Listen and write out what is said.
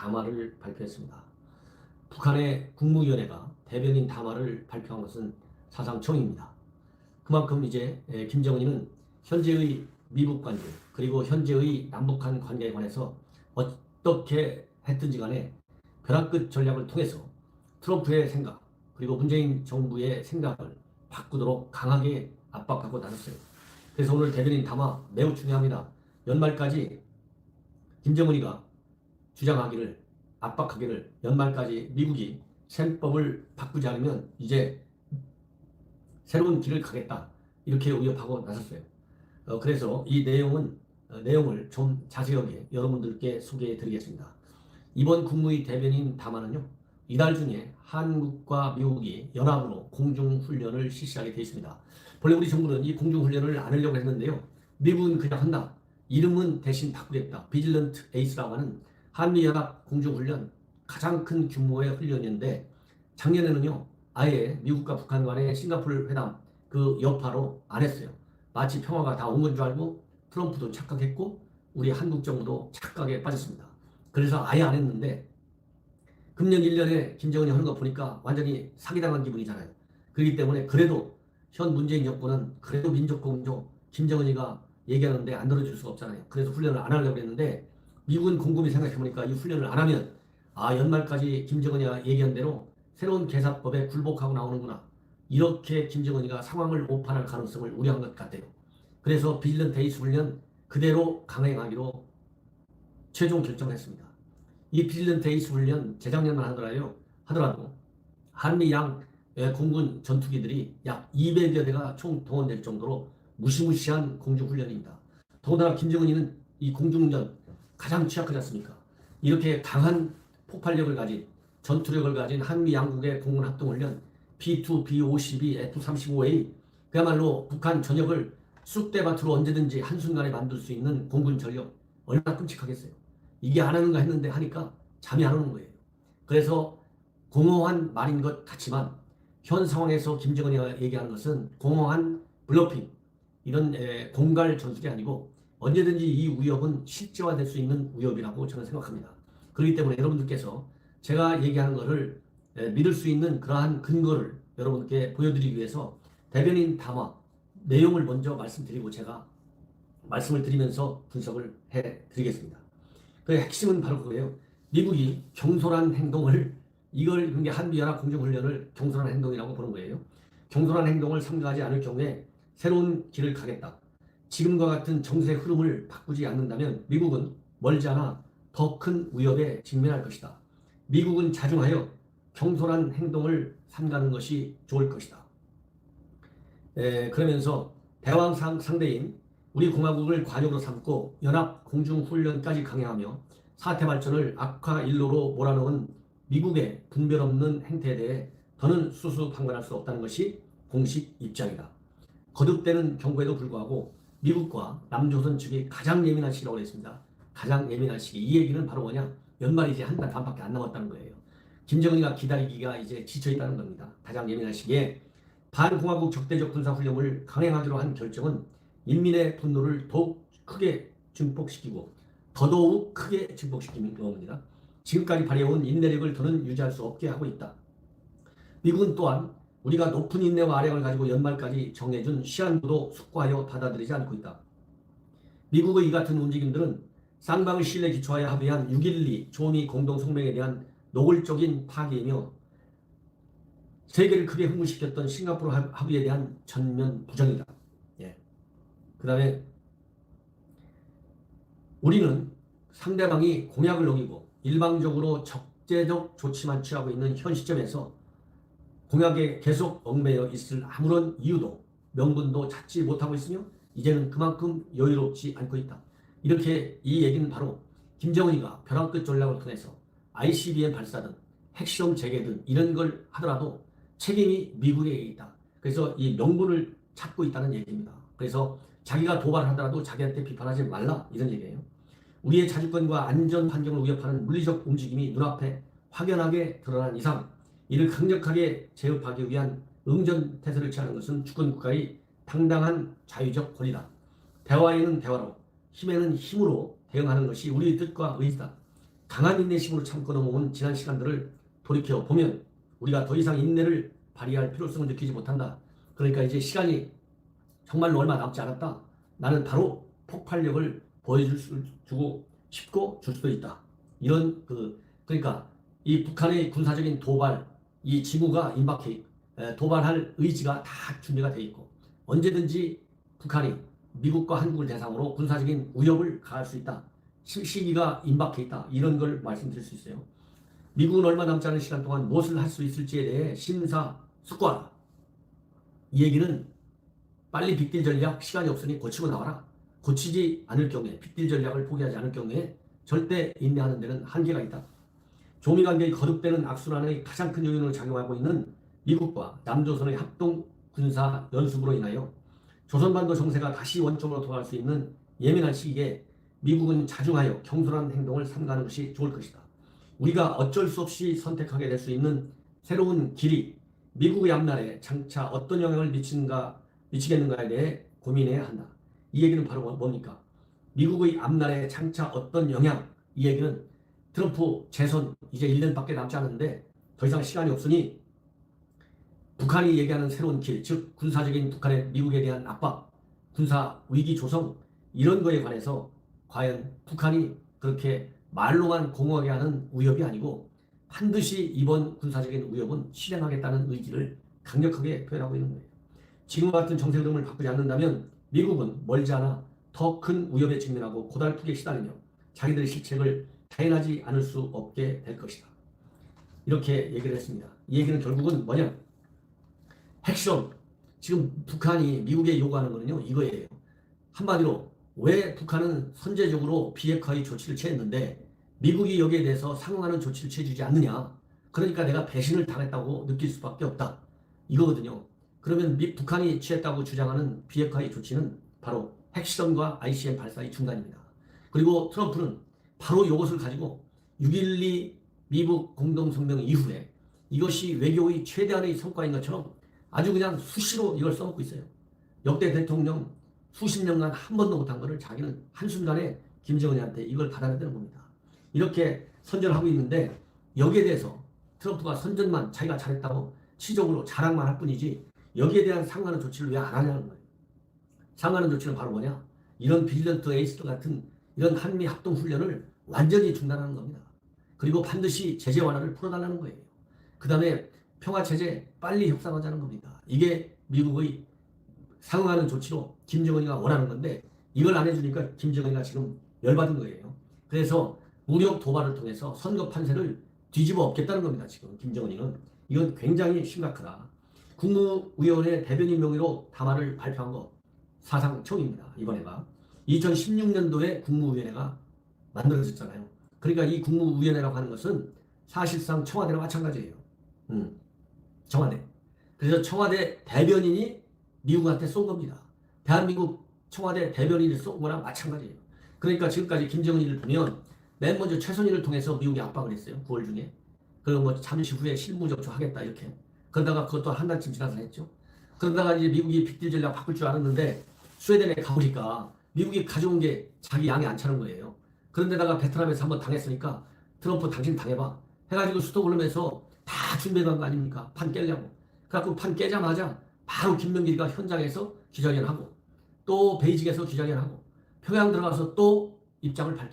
담화를 발표했습니다. 북한의 국무위원회가 대변인 담화를 발표한 것은 사상 처음입니다. 그만큼 이제 김정은이는 현재의 미북 관계 그리고 현재의 남북한 관계에 관해서 어떻게 했든지 간에 벼랑끝 전략을 통해서 트럼프의 생각 그리고 문재인 정부의 생각을 바꾸도록 강하게 압박하고 나섰어요. 그래서 오늘 대변인 담화 매우 중요합니다. 연말까지 김정은이가 주장하기를 압박하기를 연말까지 미국이 셈법을 바꾸지 않으면 이제 새로운 길을 가겠다 이렇게 위협하고 나섰어요. 그래서 이 내용을 좀 자세하게 여러분들께 소개해 드리겠습니다. 이번 국무위 대변인 담화는요, 이달 중에 한국과 미국이 연합으로 공중훈련을 실시하게 되어 있습니다. 본래 우리 정부는 이 공중훈련을 안 하려고 했는데요, 미국은 그냥 한다. 이름은 대신 바꾸겠다. 비질런트 에이스라고 하는 한미연합 공중훈련 가장 큰 규모의 훈련인데, 작년에는요 아예 미국과 북한 간의 싱가포르 회담 그 여파로 안 했어요. 마치 평화가 다 온 건 줄 알고 트럼프도 착각했고 우리 한국 정부도 착각에 빠졌습니다. 그래서 아예 안 했는데 금년 1년에 김정은이 하는 거 보니까 완전히 사기당한 기분이잖아요. 그렇기 때문에 그래도 현 문재인 정부는 그래도 민족공조 김정은이가 얘기하는데 안 들어줄 수가 없잖아요. 그래서 훈련을 안 하려고 했는데 미국은 곰곰이 생각해보니까 이 훈련을 안 하면 연말까지 김정은이가 얘기한 대로 새로운 개사법에 굴복하고 나오는구나. 이렇게 김정은이가 상황을 오판할 가능성을 우려한 것 같아요. 그래서 비질런트 에이스 훈련 그대로 강행하기로 최종 결정했습니다. 이 비질런트 에이스 훈련 재작년만 하더라도 한미 양 공군 전투기들이 약 200여 대가 총 동원될 정도로 무시무시한 공중훈련입니다. 더군다나 김정은이는 이 공중전 가장 취약하지 않습니까? 이렇게 강한 폭발력을 가진 전투력을 가진 한미 양국의 공군 합동훈련 B2, B-52, F-35A 그야말로 북한 전역을 쑥대밭으로 언제든지 한순간에 만들 수 있는 공군 전력 얼마나 끔찍하겠어요. 이게 안 하는가 했는데 하니까 잠이 안 오는 거예요. 그래서 공허한 말인 것 같지만 현 상황에서 김정은이가 얘기하는 것은 공허한 블러핑 이런 공갈 전술이 아니고 언제든지 이 위협은 실제화될 수 있는 위협이라고 저는 생각합니다. 그렇기 때문에 여러분들께서 제가 얘기하는 것을 믿을 수 있는 그러한 근거를 여러분께 보여드리기 위해서 대변인 담화 내용을 먼저 말씀드리고 제가 말씀을 드리면서 분석을 해드리겠습니다. 그 핵심은 바로 그거예요. 미국이 경솔한 행동을 이걸 한미연합 공중훈련을 경솔한 행동이라고 보는 거예요. 경솔한 행동을 삼가하지 않을 경우에 새로운 길을 가겠다. 지금과 같은 정세 흐름을 바꾸지 않는다면 미국은 멀지 않아 더 큰 위협에 직면할 것이다. 미국은 자중하여 경솔한 행동을 삼가는 것이 좋을 것이다. 그러면서 대왕 상대인 우리 공화국을 관용으로 삼고 연합 공중훈련까지 강행하며 사태 발전을 악화 일로로 몰아넣은 미국의 분별 없는 행태에 대해 더는 수수방관할 수 없다는 것이 공식 입장이다. 거듭되는 경고에도 불구하고 미국과 남조선 측이 가장 예민한 시기라고 했습니다. 가장 예민한 시기. 이 얘기는 바로 뭐냐? 연말이 이제 한 달 반밖에 안 남았다는 거예요. 김정은이가 기다리기가 이제 지쳐있다는 겁니다. 가장 예민한 시기에 반공화국 적대적 군사훈련을 강행하기로 한 결정은 인민의 분노를 더욱 크게 증폭시키고 더더욱 크게 증폭시키는 겁니다. 지금까지 발휘해온 인내력을 더는 유지할 수 없게 하고 있다. 미국은 또한 우리가 높은 인내와 아량을 가지고 연말까지 정해준 시한부도 숙고하여 받아들이지 않고 있다. 미국의 이 같은 움직임들은 쌍방의 신뢰에 기초하여 합의한 6.12 조미 공동성명에 대한 노골적인 파기이며 세계를 크게 흥분시켰던 싱가포르 합의에 대한 전면 부정이다. 그 다음에 우리는 상대방이 공약을 어기고 일방적으로 적재적 조치만 취하고 있는 현 시점에서 공약에 계속 얽매여 있을 아무런 이유도 명분도 찾지 못하고 있으며 이제는 그만큼 여유롭지 않고 있다. 이렇게 이 얘기는 바로 김정은이가 벼랑끝 전략을 통해서 ICBM 발사든 핵실험 재개든 이런 걸 하더라도 책임이 미국에게 있다. 그래서 이 명분을 찾고 있다는 얘기입니다. 그래서 자기가 도발하더라도 자기한테 비판하지 말라 이런 얘기예요. 우리의 자주권과 안전 환경을 위협하는 물리적 움직임이 눈앞에 확연하게 드러난 이상 이를 강력하게 제압하기 위한 응전 태세를 취하는 것은 주권 국가의 당당한 자유적 권리다. 대화에는 대화로, 힘에는 힘으로 대응하는 것이 우리의 뜻과 의지다. 강한 인내심으로 참고 넘어온 지난 시간들을 돌이켜 보면 우리가 더 이상 인내를 발휘할 필요성을 느끼지 못한다. 그러니까 이제 시간이 정말로 얼마 남지 않았다. 나는 바로 폭발력을 보여주고 싶고 줄 수도 있다. 이런 그러니까 이 북한의 군사적인 도발, 이 징후가 임박해 도발할 의지가 다 준비가 돼 있고 언제든지 북한이 미국과 한국을 대상으로 군사적인 위협을 가할 수 있다. 시기가 임박해 있다. 이런 걸 말씀드릴 수 있어요. 미국은 얼마 남지 않은 시간 동안 무엇을 할 수 있을지에 대해 심사숙고하라. 이 얘기는 빨리 빅딜 전략 시간이 없으니 고치고 나와라. 고치지 않을 경우에 빅딜 전략을 포기하지 않을 경우에 절대 인내하는 데는 한계가 있다. 조미관계의 거듭되는 악순환의 가장 큰 요인으로 작용하고 있는 미국과 남조선의 합동 군사 연습으로 인하여 조선반도 정세가 다시 원점으로 돌아갈 수 있는 예민한 시기에 미국은 자중하여 경솔한 행동을 삼가는 것이 좋을 것이다. 우리가 어쩔 수 없이 선택하게 될 수 있는 새로운 길이 미국의 앞날에 장차 어떤 영향을 미치겠는가에 대해 고민해야 한다. 이 얘기는 바로 뭡니까? 미국의 앞날에 장차 어떤 영향, 이 얘기는 트럼프 재선 이제 1년밖에 남지 않았는데 더 이상 시간이 없으니 북한이 얘기하는 새로운 길, 즉 군사적인 북한의 미국에 대한 압박, 군사 위기 조성 이런 거에 관해서 과연 북한이 그렇게 말로만 공허하게 하는 위협이 아니고 반드시 이번 군사적인 위협은 실행하겠다는 의지를 강력하게 표현하고 있는 거예요. 지금과 같은 정세 흐름을 바꾸지 않는다면 미국은 멀지 않아 더 큰 위협에 직면하고 고달프게 시달리며 자기들의 실책을 자인하지 않을 수 없게 될 것이다. 이렇게 얘기를 했습니다. 이 얘기는 결국은 뭐냐? 핵실험. 지금 북한이 미국에 요구하는 거는요, 이거예요. 한마디로 왜 북한은 선제적으로 비핵화의 조치를 취했는데 미국이 여기에 대해서 상응하는 조치를 취해주지 않느냐. 그러니까 내가 배신을 당했다고 느낄 수밖에 없다. 이거거든요. 그러면 북한이 취했다고 주장하는 비핵화의 조치는 바로 핵실험과 ICBM 발사의 중단입니다. 그리고 트럼프는 바로 이것을 가지고 6.12 미국 공동성명 이후에 이것이 외교의 최대한의 성과인 것처럼 아주 그냥 수시로 이걸 써먹고 있어요. 역대 대통령 수십 년간 한 번도 못한 것을 자기는 한순간에 김정은한테 이걸 받아내는 겁니다. 이렇게 선전을 하고 있는데 여기에 대해서 트럼프가 선전만 자기가 잘했다고 시적으로 자랑만 할 뿐이지 여기에 대한 상응하는 조치를 왜 안 하냐는 거예요. 상응하는 조치는 바로 뭐냐? 이런 빌리언트 에이스들 같은 이런 한미 합동 훈련을 완전히 중단하는 겁니다. 그리고 반드시 제재 완화를 풀어달라는 거예요. 그 다음에 평화체제 빨리 협상하자는 겁니다. 이게 미국의 상응하는 조치로 김정은이가 원하는 건데 이걸 안 해주니까 김정은이가 지금 열받은 거예요. 그래서 무력 도발을 통해서 선거 판세를 뒤집어 엎겠다는 겁니다. 지금 김정은이는. 이건 굉장히 심각하다. 국무위원회 대변인 명의로 담화를 발표한 거 사상 처음입니다. 이번에가 2016년도에 국무위원회가 만들어졌잖아요. 그러니까 이 국무위원회라고 하는 것은 사실상 청와대랑 마찬가지예요. 청와대. 그래서 청와대 대변인이 미국한테 쏜 겁니다. 대한민국 청와대 대변인이 쏜 거랑 마찬가지예요. 그러니까 지금까지 김정은이를 보면 맨 먼저 최선희를 통해서 미국이 압박을 했어요. 9월 중에. 그리고 뭐 잠시 후에 실무 접촉하겠다 이렇게. 그러다가 그것도 한 달쯤 지나서 했죠. 그러다가 이제 미국이 빅딜 전략 바꿀 줄 알았는데 스웨덴에 가보니까 미국이 가져온 게 자기 양이 안 차는 거예요. 그런데다가 베트남에서 한번 당했으니까 트럼프 당신 당해봐. 해가지고 스톡홀름에서 다 준비해간 거 아닙니까? 판 깨려고. 그래갖고 판 깨자마자 바로 김명길이가 현장에서 기자회견하고 또 베이징에서 기자회견하고 평양 들어가서 또 입장을 밝히고